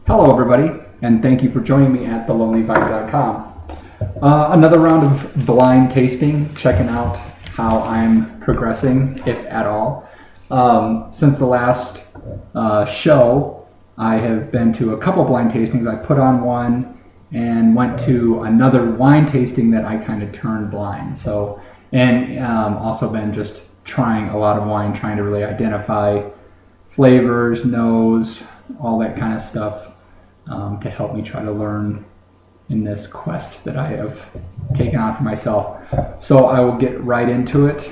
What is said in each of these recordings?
Hello everybody, and thank you for joining me at thelonelyvine.com. Another round of blind tasting, checking out how I'm progressing, if at all. Since the last show, I have been to a couple blind tastings. I put on one and went to another wine tasting that I kind of turned blind. So, and also been just trying a lot of wine, trying to really identify flavors, nose, all that kind of stuff. To help me try to learn in this quest that I have taken on for myself. So I will get right into it.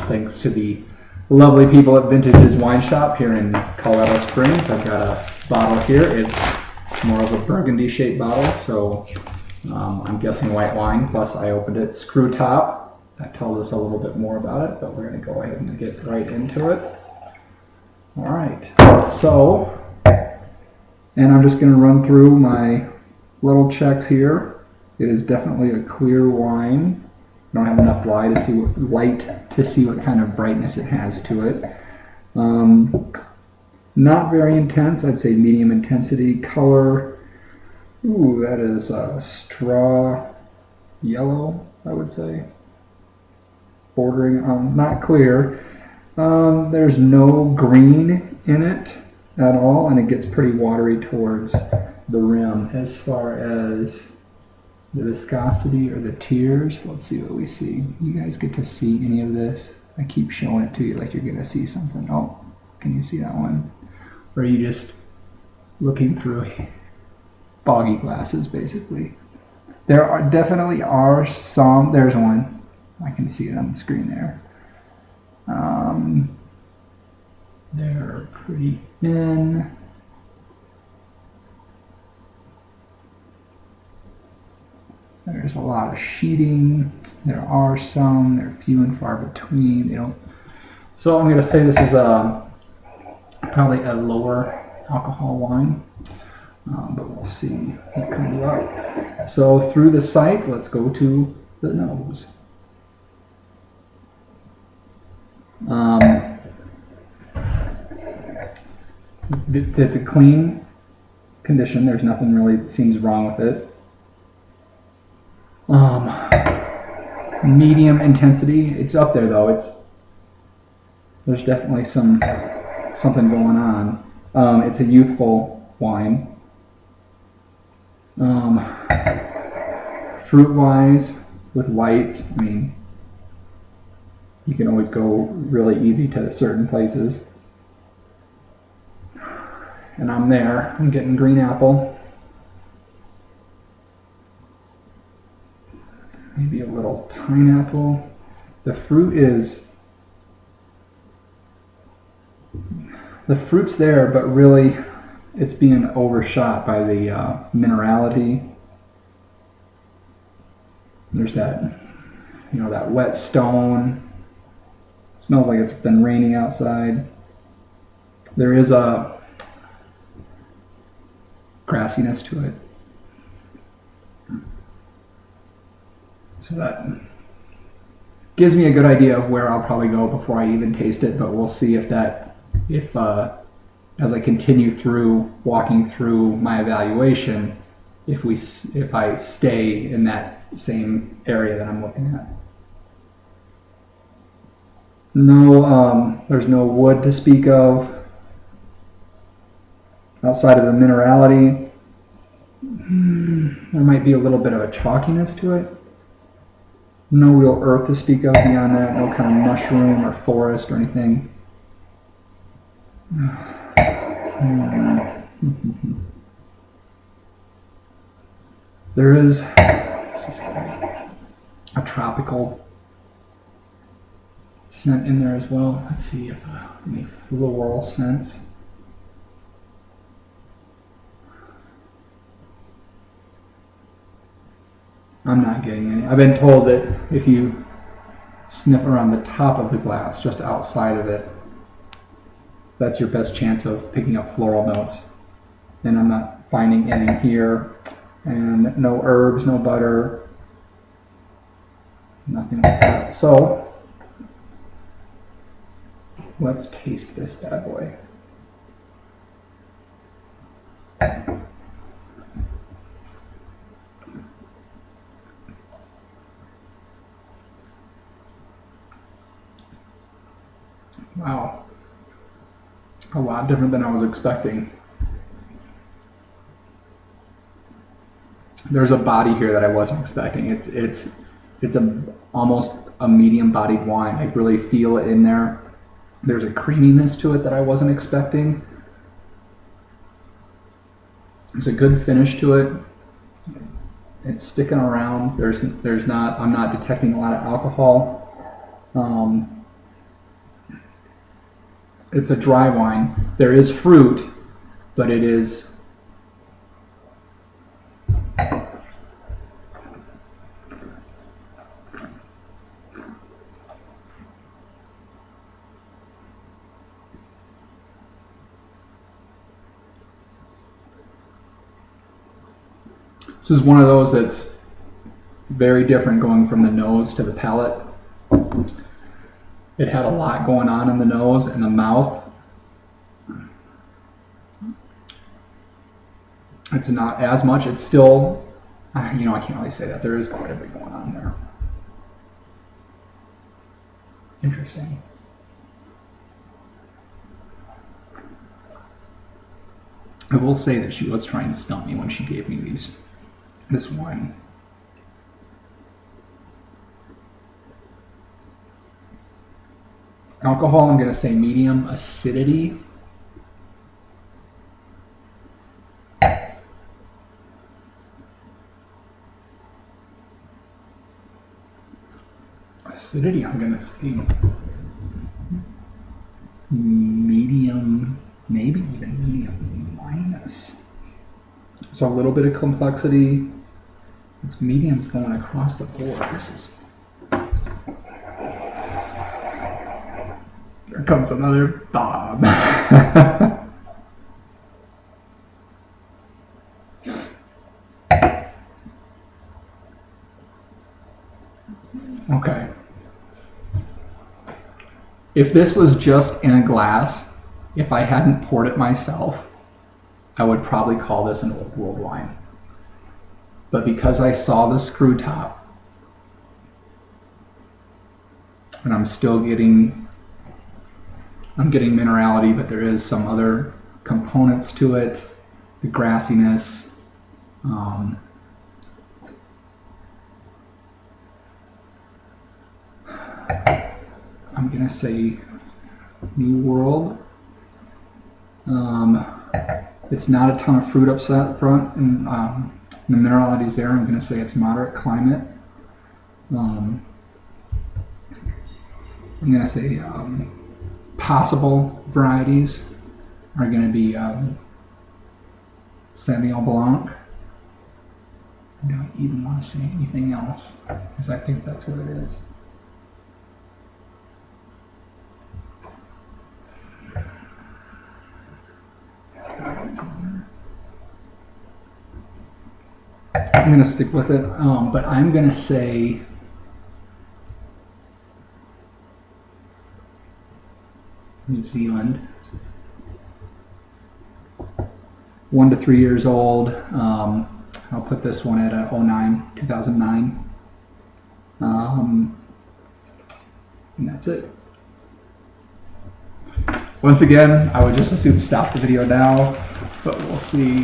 Thanks to the lovely people at Vintage's Wine Shop here in Colorado Springs. I've got a bottle here. It's more of a burgundy shaped bottle, so I'm guessing white wine. Plus I opened it screw top. That tells us a little bit more about it, but we're going to go ahead and get right into it. All right, so and I'm just going to run through my little checks here. It is definitely a clear wine. I don't have enough light to see what kind of brightness it has to it. Not very intense. I'd say medium intensity. Color, ooh, that is a straw yellow, I would say. Bordering on not clear. There's no green in it at all, and it gets pretty watery towards the rim. As far as the viscosity or the tears, let's see what we see. You guys get to see any of this? I keep showing it to you like you're gonna see something. Oh, can you see that one? Or are you just looking through foggy glasses, basically? There are definitely some. There's one. I can see it on the screen there. They're pretty thin. There's a lot of sheeting. There are some. They're few and far between. They don't. So I'm going to say this is probably a lower alcohol wine, but we'll see what comes up. So through the sight, let's go to the nose. It's a clean condition. There's nothing really that seems wrong with it. Medium intensity. It's up there though. There's definitely something going on. It's a youthful wine. Fruit-wise, with whites, I mean, you can always go really easy to certain places. And I'm there. I'm getting green apple. Maybe a little pineapple. The fruit's there, but really it's being overshot by the minerality. There's that, that wet stone. It smells like it's been raining outside. There is a grassiness to it. So that gives me a good idea of where I'll probably go before I even taste it, but we'll see if as I continue through walking through my evaluation, if I stay in that same area that I'm looking at. No, there's no wood to speak of. Outside of the minerality, there might be a little bit of a chalkiness to it. No real earth to speak of beyond that. No kind of mushroom or forest or anything. There is a tropical scent in there as well. Let's see if any floral scents. I'm not getting any. I've been told that if you sniff around the top of the glass, just outside of it, that's your best chance of picking up floral notes. And I'm not finding any here. And no herbs, no butter, nothing like that. So let's taste this bad boy. a lot different than I was expecting. There's a body here that I wasn't expecting. It's almost a medium bodied wine. I really feel it in there. There's a creaminess to it that I wasn't expecting. There's a good finish to it. It's sticking around. I'm not detecting a lot of alcohol. It's a dry wine. There is fruit, but it is this is one of those that's very different going from the nose to the palate. It had a lot going on in the nose and the mouth. It's not as much. It's still, I can't really say that. There is quite a bit going on there. Interesting. I will say that she was trying to stump me when she gave me this wine. Alcohol, I'm going to say medium. Acidity, I'm going to say medium, maybe even medium minus. So a little bit of complexity. It's mediums going across the board. There comes another Bob. Okay. If this was just in a glass, if I hadn't poured it myself, I would probably call this an old world wine. But because I saw the screw top, and I'm getting minerality, but there is some other components to it, the grassiness. I'm gonna say New World. It's not a ton of fruit up front, and the minerality's there. I'm gonna say it's moderate climate. I'm gonna say possible varieties are gonna be Sauvignon Blanc. I don't even want to say anything else, because I think that's what it is. I'm going to stick with it, but I'm going to say New Zealand. 1 to 3 years old. I'll put this one at 2009. And that's it. Once again, I would just as soon stop the video now, but we'll see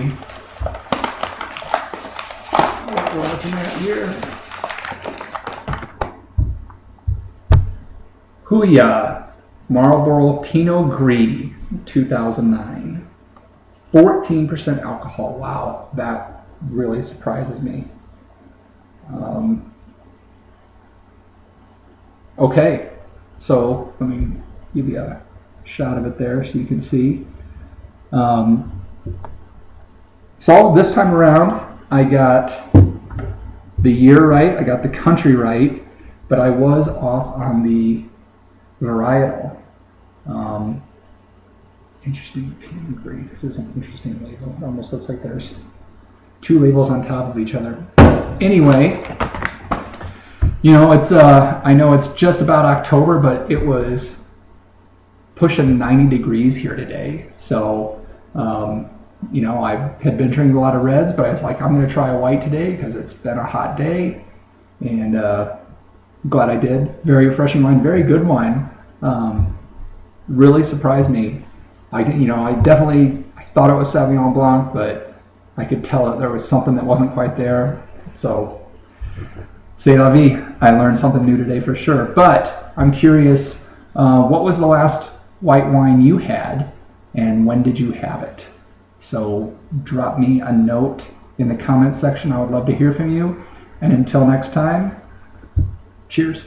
what we're looking at here. Huya Marlborough Pinot Gris, 2009. 14% alcohol. Wow, that really surprises me. Okay, so let me give you a shot of it there so you can see. So this time around, I got the year right, I got the country right, but I was off on the varietal. Interesting Pinot Gris. This is an interesting label. It almost looks like there's two labels on top of each other. Anyway, it's I know it's just about October, but it was pushing 90 degrees here today. So, I had been drinking a lot of reds, but I was like, I'm going to try a white today because it's been a hot day, and glad I did. Very refreshing wine, very good wine. Really surprised me. I definitely thought it was Sauvignon Blanc, but I could tell that there was something that wasn't quite there. So, c'est la vie. I learned something new today for sure. But I'm curious, what was the last white wine you had, and when did you have it? So drop me a note in the comment section. I would love to hear from you. And until next time, cheers.